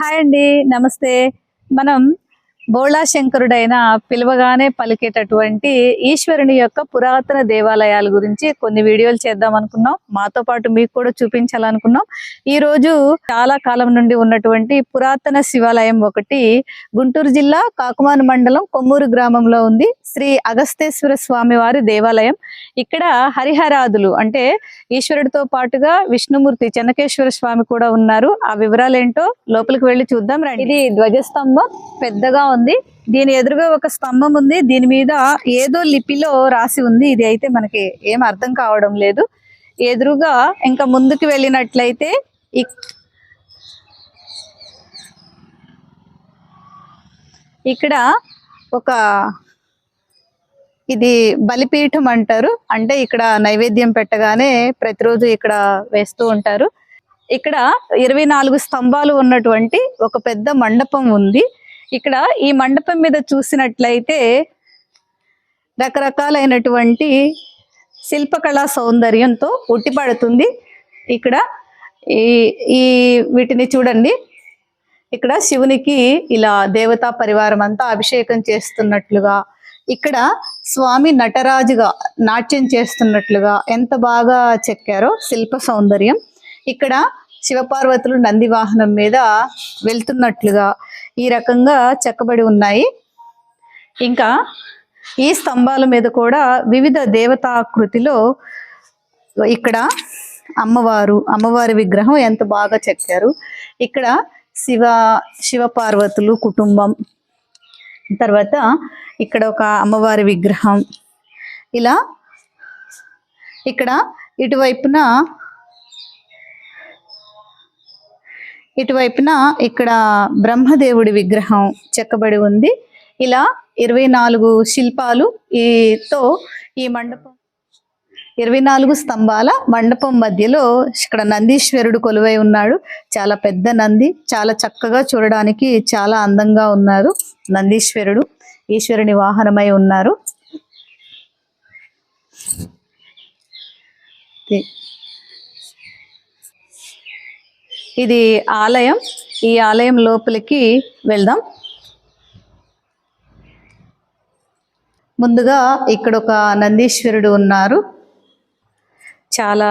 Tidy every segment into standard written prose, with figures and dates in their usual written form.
Hi అండి, నమస్తే. మనం బోళా శంకరుడైన పిలవగానే పలికేటటువంటి ఈశ్వరుని యొక్క పురాతన దేవాలయాల గురించి కొన్ని వీడియోలు చేద్దాం అనుకున్నాం. మాతో పాటు మీకు కూడా చూపించాలనుకున్నాం. ఈ రోజు చాలా కాలం నుండి ఉన్నటువంటి పురాతన శివాలయం ఒకటి గుంటూరు జిల్లా కాకుమాను మండలం కొమ్మూరు గ్రామంలో ఉంది. శ్రీ అగస్తేశ్వర స్వామి వారి దేవాలయం. ఇక్కడ హరిహరాదులు అంటే ఈశ్వరుడితో పాటుగా విష్ణుమూర్తి చెన్నకేశ్వర స్వామి కూడా ఉన్నారు. ఆ వివరాలు ఏంటో లోపలికి వెళ్ళి చూద్దాం రండి. ఇది ధ్వజస్తంభం పెద్దగా ఉంది. దీని ఎదురుగా ఒక స్తంభం ఉంది. దీని మీద ఏదో లిపిలో రాసి ఉంది. ఇది అయితే మనకి ఏం అర్థం కావడం లేదు. ఎదురుగా ఇంకా ముందుకు వెళ్ళినట్లయితే ఇక్కడ ఒక ఇది బలిపీఠం అంటారు. అంటే ఇక్కడ నైవేద్యం పెట్టగానే ప్రతిరోజు ఇక్కడ వేస్తూ ఉంటారు. ఇక్కడ 24 స్తంభాలు ఉన్నటువంటి ఒక పెద్ద మండపం ఉంది. ఇక్కడ ఈ మండపం మీద చూసినట్లయితే రకరకాలైనటువంటి శిల్పకళా సౌందర్యంతో ఉట్టిపడుతుంది. ఇక్కడ ఈ వీటిని చూడండి. ఇక్కడ శివునికి ఇలా దేవతా పరివారం అంతా అభిషేకం చేస్తున్నట్లుగా, ఇక్కడ స్వామి నటరాజుగా నాట్యం చేస్తున్నట్లుగా ఎంత బాగా చెక్కారో శిల్ప సౌందర్యం. ఇక్కడ శివపార్వతులు నంది వాహనం మీద వెళ్తున్నట్లుగా ఈ రకంగా చెక్కబడి ఉన్నాయి. ఇంకా ఈ స్తంభాల మీద కూడా వివిధ దేవతాకృతిలో ఇక్కడ అమ్మవారి విగ్రహం ఎంత బాగా చెక్కారు. ఇక్కడ శివపార్వతులు కుటుంబం, తర్వాత ఇక్కడ ఒక అమ్మవారి విగ్రహం. ఇలా ఇక్కడ ఇటువైపున ఇక్కడ బ్రహ్మదేవుడి విగ్రహం చెక్కబడి ఉంది. ఇలా 24 శిల్పాలు ఈ మండపం 24 స్తంభాల మండపం మధ్యలో ఇక్కడ నందీశ్వరుడు కొలువై ఉన్నాడు. చాలా పెద్ద నంది, చాలా చక్కగా చూడడానికి చాలా అందంగా ఉన్నారు. నందీశ్వరుడు ఈశ్వరుని వాహనమై ఉన్నారు. ఇది ఆలయం. ఈ ఆలయం లోపలికి వెళ్దాం. ముందుగా ఇక్కడ ఒక నందీశ్వరుడు ఉన్నారు. చాలా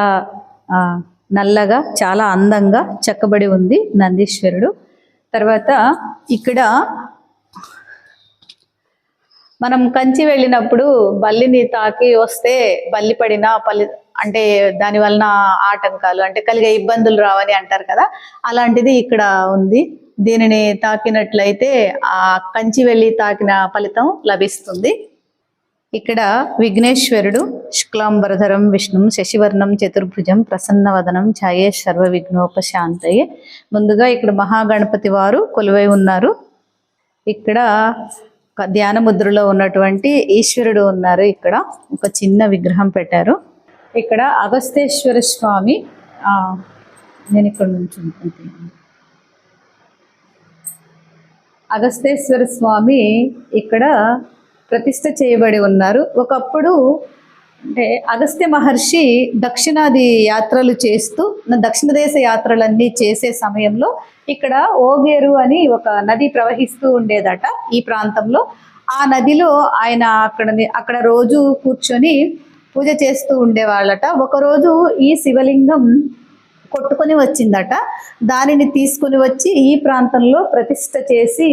నల్లగా చాలా అందంగా చెక్కబడి ఉంది నందీశ్వరుడు. తర్వాత ఇక్కడ మనం కంచి వెళ్ళినప్పుడు బల్లిని తాకి వస్తే బల్లి పడిన అంటే దాని వలన ఆటంకాలు అంటే కలిగే ఇబ్బందులు రావని అంటారు కదా, అలాంటిది ఇక్కడ ఉంది. దీనిని తాకినట్లయితే ఆ కంచి వెళ్ళి తాకిన ఫలితం లభిస్తుంది. ఇక్కడ విఘ్నేశ్వరుడు శుక్లాంబరధరం విష్ణుం శశివర్ణం చతుర్భుజం ప్రసన్నవదనం ఛాయే సర్వ విఘ్నోపశాంతయే. ముందుగా ఇక్కడ మహాగణపతి వారు కొలువై ఉన్నారు. ఇక్కడ ధ్యాన ముద్రలో ఉన్నటువంటి ఈశ్వరుడు ఉన్నారు. ఇక్కడ ఒక చిన్న విగ్రహం పెట్టారు. ఇక్కడ అగస్తేశ్వర స్వామి, నేను ఇక్కడ నుంచి అగస్తేశ్వర స్వామి ఇక్కడ ప్రతిష్ఠ చేయబడి ఉన్నారు. ఒకప్పుడు అంటే అగస్త్య మహర్షి దక్షిణాది యాత్రలు చేస్తూ దక్షిణ దేశ యాత్రలన్నీ చేసే సమయంలో ఇక్కడ ఓగేరు అని ఒక నది ప్రవహిస్తూ ఉండేదట ఈ ప్రాంతంలో. ఆ నదిలో ఆయన అక్కడ రోజు కూర్చొని పూజ చేస్తూ ఉండేవాళ్ళట. ఒకరోజు ఈ శివలింగం కొట్టుకొని వచ్చిందట. దానిని తీసుకుని వచ్చి ఈ ప్రాంతంలో ప్రతిష్ఠ చేసి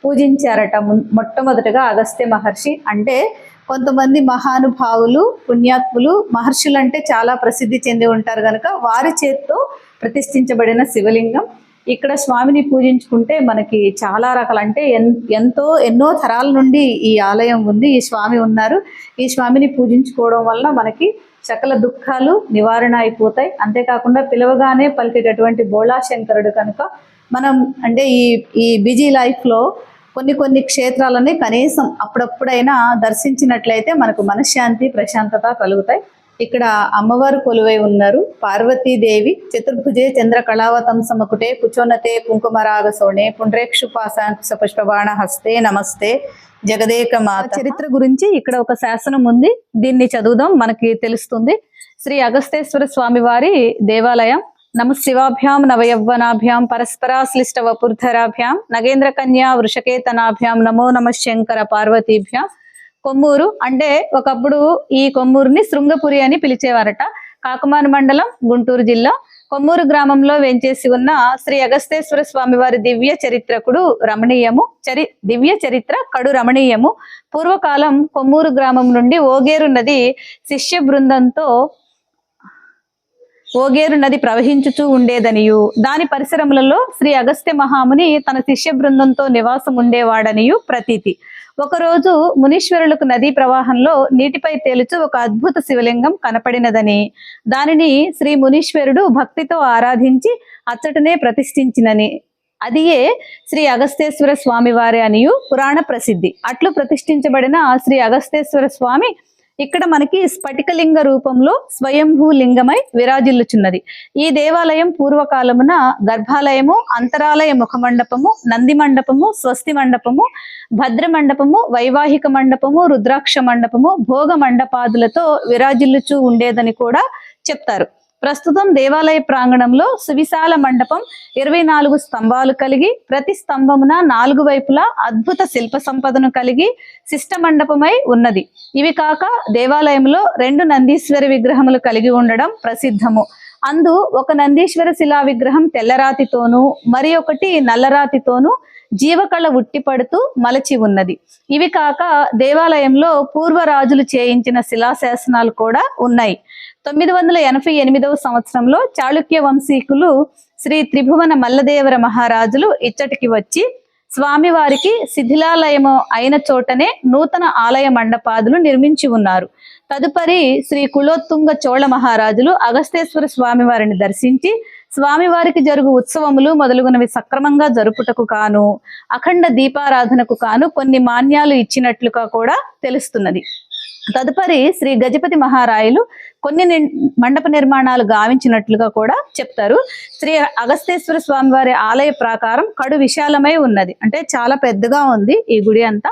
పూజించారట మొట్టమొదటగా అగస్త్య మహర్షి. అంటే కొంతమంది మహానుభావులు పుణ్యాత్ములు మహర్షులు అంటే చాలా ప్రసిద్ధి చెంది ఉంటారు కనుక వారి చేత్తో ప్రతిష్ఠించబడిన శివలింగం. ఇక్కడ స్వామిని పూజించుకుంటే మనకి చాలా రకాల అంటే ఎన్నో తరాల నుండి ఈ ఆలయం ఉంది, ఈ స్వామి ఉన్నారు. ఈ స్వామిని పూజించుకోవడం వలన మనకి సకల దుఃఖాలు నివారణ అయిపోతాయి. అంతేకాకుండా పిలవగానే పలికేటటువంటి బోళా శంకరుడు కనుక మనం అంటే ఈ బిజీ లైఫ్లో కొన్ని క్షేత్రాలని కనీసం అప్పుడప్పుడైనా దర్శించినట్లయితే మనకు మనశ్శాంతి ప్రశాంతత కలుగుతాయి. ఇక్కడ అమ్మవారు కొలువై ఉన్నారు. పార్వతీదేవి చతుర్భుజే చంద్ర కళావతం సమకుటే కుచోన్నతే కుంకుమరాగ సోణే పుండ్రేక్షుపాశాంకుశ పుష్పబాణ హస్తే నమస్తే జగదేక మాత. చరిత్ర గురించి ఇక్కడ ఒక శాసనం ఉంది, దీన్ని చదువుదాం, మనకి తెలుస్తుంది. శ్రీ అగస్తేశ్వర స్వామి వారి దేవాలయం నమశివాభ్యాం నవయవ్వనాభ్యాం పరస్పరాశ్లిష్ట వపుర్ధరాభ్యాం నగేంద్ర కన్యా వృషకేతనాభ్యాం నమో నమ శంకర పార్వతీభ్యాం. కొమ్మూరు అంటే ఒకప్పుడు ఈ కొమ్మూరుని శృంగపురి అని పిలిచేవారట. కాకుమాను మండలం, గుంటూరు జిల్లా. కొమ్మూరు గ్రామంలో వేంచేసి ఉన్న శ్రీ అగస్తేశ్వర స్వామి వారి దివ్య చరిత్ర కడు రమణీయము. పూర్వకాలం కొమ్మూరు గ్రామం నుండి ఓగేరు నది ప్రవహించుచూ ఉండేదనియు, దాని పరిసరములలో శ్రీ అగస్త్య మహాముని తన శిష్య బృందంతో నివాసం ఉండేవాడనియు ప్రతీతి. ఒకరోజు మునీశ్వరులకు నదీ ప్రవాహంలో నీటిపై తేలుచు ఒక అద్భుత శివలింగం కనపడినదని, దానిని శ్రీ మునీశ్వరుడు భక్తితో ఆరాధించి అచ్చటనే ప్రతిష్ఠించినని, అదియే శ్రీ అగస్తేశ్వర స్వామి వారి అనియు పురాణ ప్రసిద్ధి. అట్లు ప్రతిష్ఠించబడిన శ్రీ అగస్తేశ్వర స్వామి ఇక్కడ మనకి స్ఫటికలింగ రూపంలో స్వయంభూ లింగమై విరాజిల్లుచున్నది. ఈ దేవాలయం పూర్వకాలమున గర్భాలయము, అంతరాలయ ముఖమండపము, నంది మండపము, స్వస్తి మండపము, భద్ర మండపము, వైవాహిక మండపము, రుద్రాక్ష మండపము, భోగ మండపాదులతో విరాజిల్లుచూ ఉండేదని కూడా చెప్తారు. ప్రస్తుతం దేవాలయ ప్రాంగణంలో సువిశాల మండపం 24 స్తంభాలు కలిగి, ప్రతి స్తంభమున 4 వైపులా అద్భుత శిల్ప సంపదను కలిగి శిష్ట మండపమై ఉన్నది. ఇవి కాక దేవాలయంలో 2 నందీశ్వర విగ్రహములు కలిగి ఉండడం ప్రసిద్ధము. అందు ఒక నందీశ్వర శిలా విగ్రహం తెల్లరాతితోనూ, మరి ఒకటి నల్లరాతితోనూ జీవకళ ఉట్టిపడుతూ మలచి ఉన్నది. ఇవి కాక దేవాలయంలో పూర్వరాజులు చేయించిన శిలాశాసనాలు కూడా ఉన్నాయి. 988వ సంవత్సరంలో చాళుక్య వంశీకులు శ్రీ త్రిభువన మల్లదేవర మహారాజులు ఇచ్చటికి వచ్చి స్వామివారికి శిథిలాలయము అయిన చోటనే నూతన ఆలయ మండపాదులు నిర్మించి ఉన్నారు. తదుపరి శ్రీ కులోత్తుంగ చోళ మహారాజులు అగస్తేశ్వర స్వామివారిని దర్శించి స్వామివారికి జరుగు ఉత్సవములు మొదలుగునవి సక్రమంగా జరుపుటకు కాను, అఖండ దీపారాధనకు కాను కొన్ని మాన్యాలు ఇచ్చినట్లుగా కూడా తెలుస్తున్నది. తదుపరి శ్రీ గజపతి మహారాయలు కొన్ని మండప నిర్మాణాలు గావించినట్లుగా కూడా చెప్తారు. శ్రీ అగస్తేశ్వర స్వామి వారి ఆలయ ప్రాకారం కడు విశాలమై ఉన్నది. అంటే చాలా పెద్దగా ఉంది ఈ గుడి అంతా.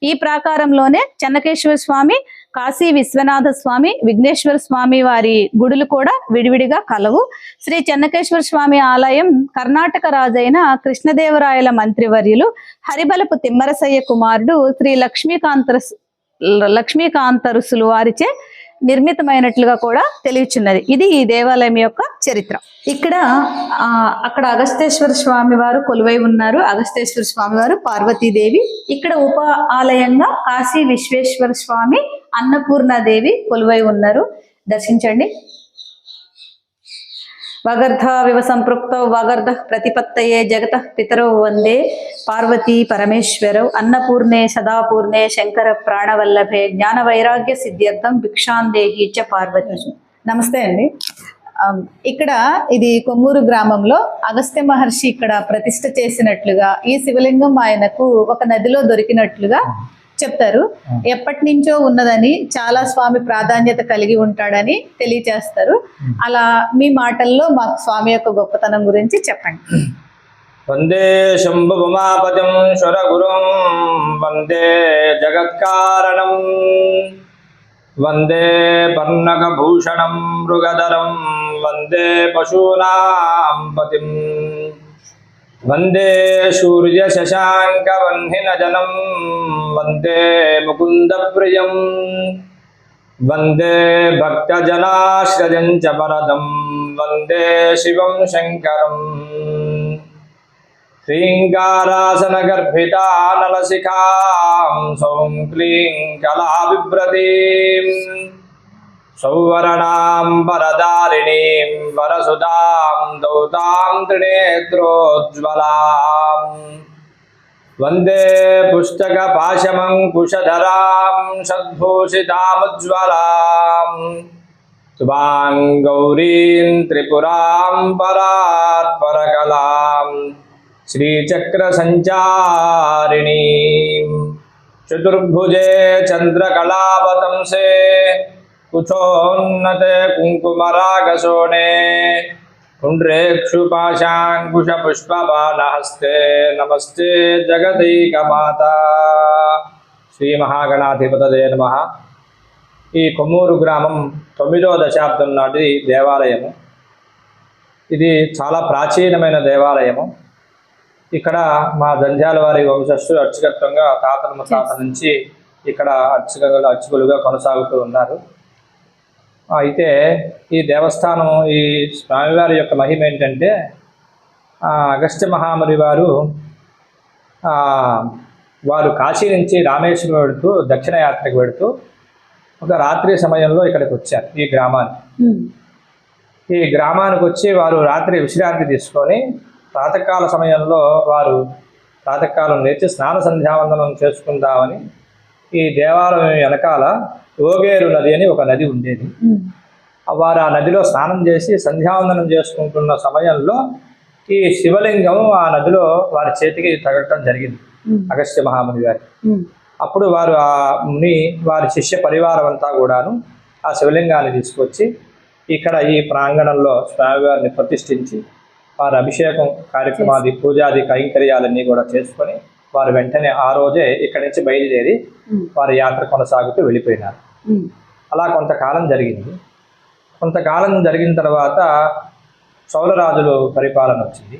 ఈ ప్రాకారంలోనే చెన్నకేశ్వర స్వామి, కాశీ విశ్వనాథ స్వామి, విఘ్నేశ్వర స్వామి వారి గుడులు కూడా విడివిడిగా కలవు. శ్రీ చెన్నకేశ్వర స్వామి ఆలయం కర్ణాటక రాజైన కృష్ణదేవరాయల మంత్రివర్యులు హరిబలపు తిమ్మరసయ్య కుమారుడు శ్రీ లక్ష్మీకాంతరుసులు వారిచే నిర్మితమైనట్లుగా కూడా తెలియచున్నది. ఇది ఈ దేవాలయం యొక్క చరిత్ర. ఇక్కడ అక్కడ అగస్తేశ్వర స్వామి వారు కొలువై ఉన్నారు. అగస్తేశ్వర స్వామి వారు, పార్వతీదేవి. ఇక్కడ ఉప ఆలయంగా కాశీ విశ్వేశ్వర స్వామి, అన్నపూర్ణాదేవి కొలువై ఉన్నారు. దర్శించండి. వాగర్ధావివ సంపృక్తౌ వాగర్ధ ప్రతిపత్తయే జగత పితరౌ వందే పార్వతీ పరమేశ్వరౌ అన్నపూర్ణే సదాపూర్ణే శంకర ప్రాణవల్లభే జ్ఞాన వైరాగ్య సిద్ధ్యర్థం భిక్షాందేహి చ పార్వతి. నమస్తే అండి. ఇక్కడ ఇది కొమ్మూరు గ్రామంలో అగస్త్య మహర్షి ఇక్కడ ప్రతిష్ఠ చేసినట్లుగా, ఈ శివలింగం ఆయనకు ఒక నదిలో దొరికినట్లుగా చెప్తారు. ఎప్పటి నుంచో ఉన్నదని, చాలా స్వామి ప్రాధాన్యత కలిగి ఉంటాడని తెలియచేస్తారు. అలా మీ మాటల్లో మాకు స్వామి యొక్క గొప్పతనం గురించి చెప్పండి. వందే శంభుమాపతిం స్వరగురుం వందే జగత్కారణం వందే పర్ణకభూషణం మృగధరం వందే పశూనాం పతిం వందే సూర్యశశాంకవహ్నినజనం వందే ముకుందప్రియం వందే భక్తజనాశ్రయం చ వరదం వందే శివం శంకరం శ్రీంకారాసనగర్భితానలశిఖాం సౌం క్లీం కళావిభ్రతీం సౌవర్ణాం వరదారిణీం వరసుదాం దౌతాం త్రినేత్రోజ్వలాం వందే పుస్తకపాశమంకుశధరాం షద్భూషితాముజ్వలాం తువాం గౌరీం త్రిపురాం పరాత్పరకలాం శ్రీచక్రసంచారిణీం చతుర్భుజే చంద్రకళావతంసే కుచోన్నతే కుంకుమరాగశోణే పుండ్రేక్షుపాశాంకుశపుష్పబాణహస్తే నమస్తే జగదైకమాతా. శ్రీ మహాగణాధిపతయే నమః. ఈ కొమ్మూరు గ్రామం 9వ దశాబ్దం నాటి దేవాలయము. ఇది చాలా ప్రాచీనమైన దేవాలయము. ఇక్కడ మా జంధ్యాల వారి వంశస్థులు అర్చకత్వంగా తాతల ముత్తాత నుంచి ఇక్కడ అర్చకులుగా కొనసాగుతూ ఉన్నారు. అయితే ఈ దేవస్థానం, ఈ స్వామివారి యొక్క మహిమ ఏంటంటే, అగస్త్య మహాముని వారు కాశీ నుంచి రామేశ్వరం వెళుతూ దక్షిణ యాత్రకు వెళుతూ ఒక రాత్రి సమయంలో ఇక్కడికి వచ్చారు. ఈ గ్రామానికి వచ్చి వారు రాత్రి విశ్రాంతి తీసుకొని ప్రాతకాల సమయంలో వారు ప్రాతకాలం లేచి స్నాన సంధ్యావందనం చేసుకుందామని ఈ దేవాలయం వెనకాల ఓగేరు నది అని ఒక నది ఉండేది. వారు ఆ నదిలో స్నానం చేసి సంధ్యావందనం చేసుకుంటున్న సమయంలో ఈ శివలింగం ఆ నదిలో వారి చేతికి తగలటం జరిగింది, అగస్త్య మహాముని గారి. అప్పుడు వారు ఆ ముని వారి శిష్య పరివారం అంతా కూడాను ఆ శివలింగాన్ని తీసుకొచ్చి ఇక్కడ ఈ ప్రాంగణంలో స్వామివారిని ప్రతిష్ఠించి వారి అభిషేకం కార్యక్రమాది పూజాది కైంకర్యాలన్నీ కూడా చేసుకొని వారు వెంటనే ఆ రోజే ఇక్కడి నుంచి బయలుదేరి వారి యాత్ర కొనసాగుతూ వెళ్ళిపోయినారు. అలా కొంతకాలం జరిగింది. కొంతకాలం జరిగిన తర్వాత చోళరాజులు పరిపాలన వచ్చింది.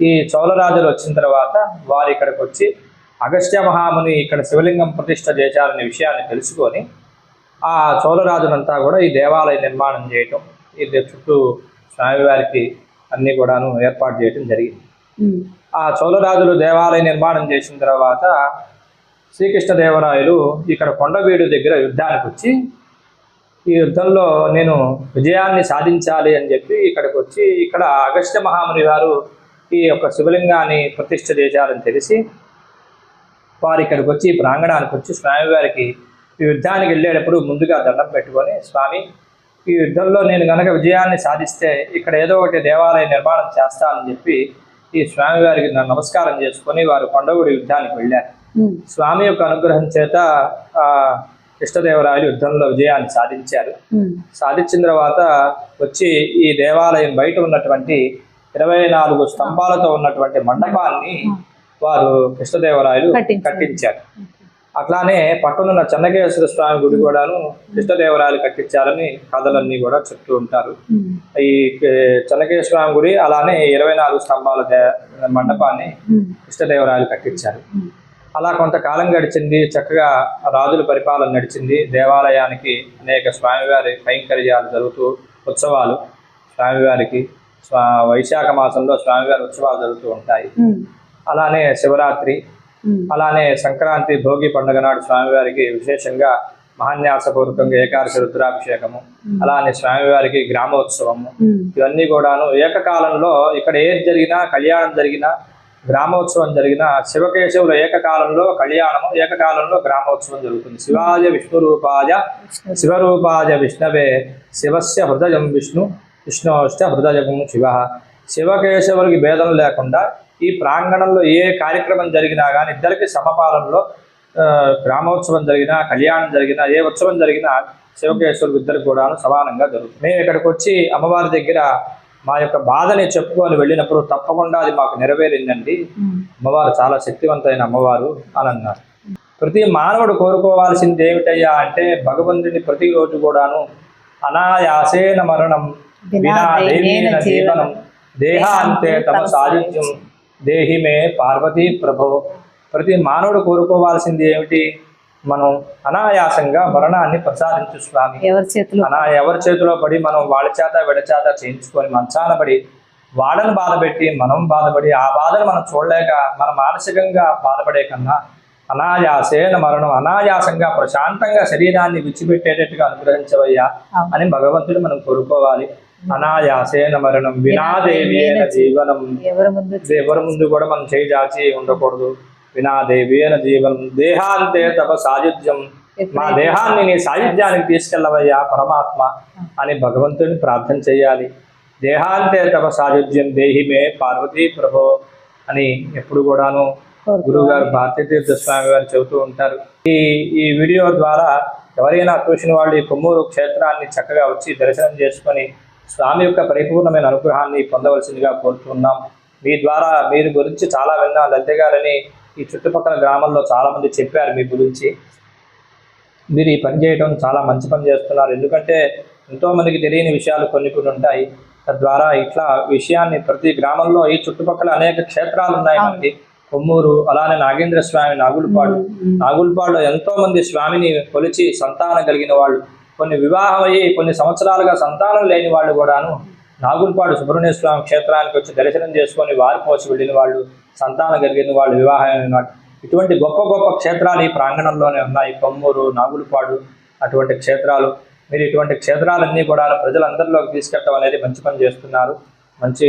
ఈ చోళరాజులు వచ్చిన తర్వాత వారు ఇక్కడికి వచ్చి అగస్త్య మహాముని ఇక్కడ శివలింగం ప్రతిష్ఠ చేశారనే విషయాన్ని తెలుసుకొని ఆ చోళరాజునంతా కూడా ఈ దేవాలయ నిర్మాణం చేయటం, ఈ చుట్టూ స్వామివారికి అన్నీ కూడాను ఏర్పాటు చేయటం జరిగింది. ఆ చోళరాజులు దేవాలయ నిర్మాణం చేసిన తర్వాత శ్రీకృష్ణదేవరాయలు ఇక్కడ కొండవీడు దగ్గర యుద్ధానికి వచ్చి ఈ యుద్ధంలో నేను విజయాన్ని సాధించాలి అని చెప్పి ఇక్కడికి వచ్చి ఇక్కడ అగస్త్య మహాముని వారు ఈ యొక్క శివలింగాన్ని ప్రతిష్ఠ చేశారని తెలిసి వారు ఇక్కడికి వచ్చి ప్రాంగణానికి వచ్చి స్వామివారికి ఈ యుద్ధానికి వెళ్ళేటప్పుడు ముందుగా దండం పెట్టుకొని, స్వామి ఈ యుద్ధంలో నేను కనుక విజయాన్ని సాధిస్తే ఇక్కడ ఏదో ఒకటి దేవాలయ నిర్మాణం చేస్తానని చెప్పి ఈ స్వామివారికి నమస్కారం చేసుకొని వారు కొండవూడి యుద్ధానికి వెళ్ళారు. స్వామి యొక్క అనుగ్రహం చేత కృష్ణదేవరాయలు యుద్ధంలో విజయాన్ని సాధించారు. సాధించిన తర్వాత వచ్చి ఈ దేవాలయం బయట ఉన్నటువంటి 24 స్తంభాలతో ఉన్నటువంటి మండపాన్ని వారు కృష్ణదేవరాయలు కట్టించారు. అట్లానే పక్కనున్న చెన్నకేశ్వర స్వామి గుడి కూడాను కృష్ణదేవరాయలు కట్టించారని కథలన్నీ కూడా చెప్తూ ఉంటారు. ఈ చెన్నకేశ్వర స్వామి గుడి అలానే 24 స్తంభాల మండపాన్ని కృష్ణదేవరాయలు కట్టించారు. అలా కొంతకాలం గడిచింది. చక్కగా రాజుల పరిపాలన నడిచింది. దేవాలయానికి అనేక స్వామివారి కైంకర్యాలు జరుగుతూ ఉత్సవాలు, స్వామివారికి వైశాఖ మాసంలో స్వామివారి ఉత్సవాలు జరుగుతూ ఉంటాయి. అలానే శివరాత్రి, అలానే సంక్రాంతి, భోగి పండుగ నాడు స్వామివారికి విశేషంగా మహాన్యాసపూర్వకంగా ఏకాదశి రుద్రాభిషేకము, అలానే స్వామివారికి గ్రామోత్సవము, ఇవన్నీ కూడాను ఏకకాలంలో ఇక్కడ ఏది జరిగినా, కళ్యాణం జరిగినా, గ్రామోత్సవం జరిగిన శివకేశవుల ఏకకాలంలో కళ్యాణము, ఏకకాలంలో గ్రామోత్సవం జరుగుతుంది. శివాయ విష్ణురూపాయ శివరూపాయ విష్ణవే శివస్య హృదయం విష్ణు విష్ణోశ్చ హృదయం శివ. శివకేశవులకి భేదం లేకుండా ఈ ప్రాంగణంలో ఏ కార్యక్రమం జరిగినా కానీ ఇద్దరికి సమపాలనలో గ్రామోత్సవం జరిగినా, కళ్యాణం జరిగినా, ఏ ఉత్సవం జరిగినా శివకేశవులకు ఇద్దరికి కూడా సమానంగా జరుగుతుంది. మేము ఇక్కడికి వచ్చి అమ్మవారి దగ్గర మా యొక్క బాధని చెప్పుకొని వెళ్ళినప్పుడు తప్పకుండా అది మాకు నెరవేరిందండి, అమ్మవారు చాలా శక్తివంతమైన అమ్మవారు అని అన్నారు. ప్రతి మానవుడు కోరుకోవాల్సింది ఏమిటయ్యా అంటే భగవంతుని ప్రతిరోజు కూడాను అనాయాసేన మరణం వినా దేవీన జీవనం దేహాంతే తమ సాయుధ్యం దేహిమే పార్వతీ ప్రభో. ప్రతి మానవుడు కోరుకోవాల్సింది ఏమిటి? మనం అనాయాసంగా మరణాన్ని ప్రసాదించు స్వామి. ఎవరి చేతిలో పడి మనం వాళ్ళ చేత విడచేత చేయించుకొని మంచాన పడి వాళ్ళని బాధపెట్టి మనం బాధపడి ఆ బాధను మనం చూడలేక మన మానసికంగా బాధపడే కన్నా అనాయాసేన మరణం, అనాయాసంగా ప్రశాంతంగా శరీరాన్ని విడిచిపెట్టేటట్టుగా అనుగ్రహించవయ్యా అని భగవంతుడు మనం కోరుకోవాలి. అనాయాసేన మరణం వినాదేవీన జీవనం. ఎవరి ముందు కూడా మనం చేయి జాచి ఉండకూడదు. వినాదేవీన జీవనం దేహాంతే తప సాయుధ్యం. మా దేహాన్ని నీ సాయుధ్యానికి తీసుకెళ్ళవయ్యా పరమాత్మ అని భగవంతుడిని ప్రార్థన చేయాలి. దేహాంతే తప సాయుధ్యం దేహిమే పార్వతీ ప్రభో అని ఎప్పుడు కూడాను గురువుగారు భారతీతీర్థ స్వామి వారు చెబుతూ ఉంటారు. ఈ వీడియో ద్వారా ఎవరైనా చూసిన వాళ్ళు ఈ కొమ్మూరు క్షేత్రాన్ని చక్కగా వచ్చి దర్శనం చేసుకొని స్వామి యొక్క పరిపూర్ణమైన అనుగ్రహాన్ని పొందవలసిందిగా కోరుతున్నాం. మీ ద్వారా మీరు గురించి చాలా విన్నా. లలిత గారని ఈ చుట్టుపక్కల గ్రామంలో చాలామంది చెప్పారు మీ గురించి. మీరు ఈ పని చేయడం చాలా మంచి పని చేస్తున్నారు. ఎందుకంటే ఎంతోమందికి తెలియని విషయాలు కొన్ని ఉంటాయి. తద్వారా ఇట్లా విషయాన్ని ప్రతి గ్రామంలో ఈ చుట్టుపక్కల అనేక క్షేత్రాలు ఉన్నాయి మనకి. కొమ్మూరు, అలానే నాగేంద్ర స్వామి నాగులపాడు. నాగులపాడులో ఎంతో మంది స్వామిని కొలిచి సంతానం కలిగిన వాళ్ళు, కొన్ని వివాహం అయ్యి కొన్ని సంవత్సరాలుగా సంతానం లేని వాళ్ళు కూడాను నాగులపాడు సుబ్రహ్మణ్య స్వామి క్షేత్రానికి వచ్చి దర్శనం చేసుకొని వారి పోసి వెళ్ళిన వాళ్ళు, సంతానం కలిగిన వాళ్ళు, వివాహమైన వాళ్ళు. ఇటువంటి గొప్ప గొప్ప క్షేత్రాలు ఈ ప్రాంగణంలోనే ఉన్నాయి. కొమ్మూరు, నాగులపాడు అటువంటి క్షేత్రాలు. మీరు ఇటువంటి క్షేత్రాలన్నీ కూడా ప్రజలందరిలోకి తీసుకెళ్ళడం అనేది మంచి పని చేస్తున్నారు. మంచి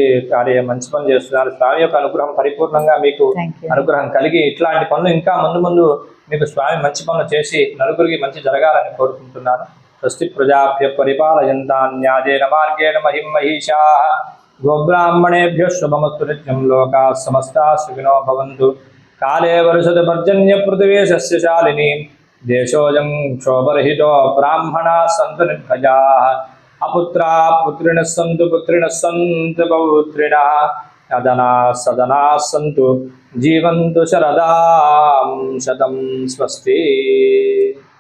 పని చేస్తున్నారు. స్వామి యొక్క అనుగ్రహం పరిపూర్ణంగా మీకు అనుగ్రహం కలిగి ఇట్లాంటి పనులు ఇంకా ముందు మీకు స్వామి మంచి పనులు చేసి నలుగురికి మంచి జరగాలని కోరుకుంటున్నాను. స్వస్తి ప్రజాభ్య పరిపాలయంతాం న్యాయేన మార్గేణ మహిం మహిషాః గోబ్రాహ్మణేభ్యో శుభమస్తు నిత్యం లోకాః సమస్తాః సుఖినో భవంతు. కాలే వర్షతు పర్జన్య పృథివీ సస్యశాలినీ దేశోజం క్షోభరహితో బ్రాహ్మణాః సంతు నిర్భయాః అపుత్రాः పుత్రిణः సంతు పుత్రిణः సంతు పౌత్రిణः అదనాः సదనాः సంతు జీవంతు శరదాం శతం. స్వస్తి.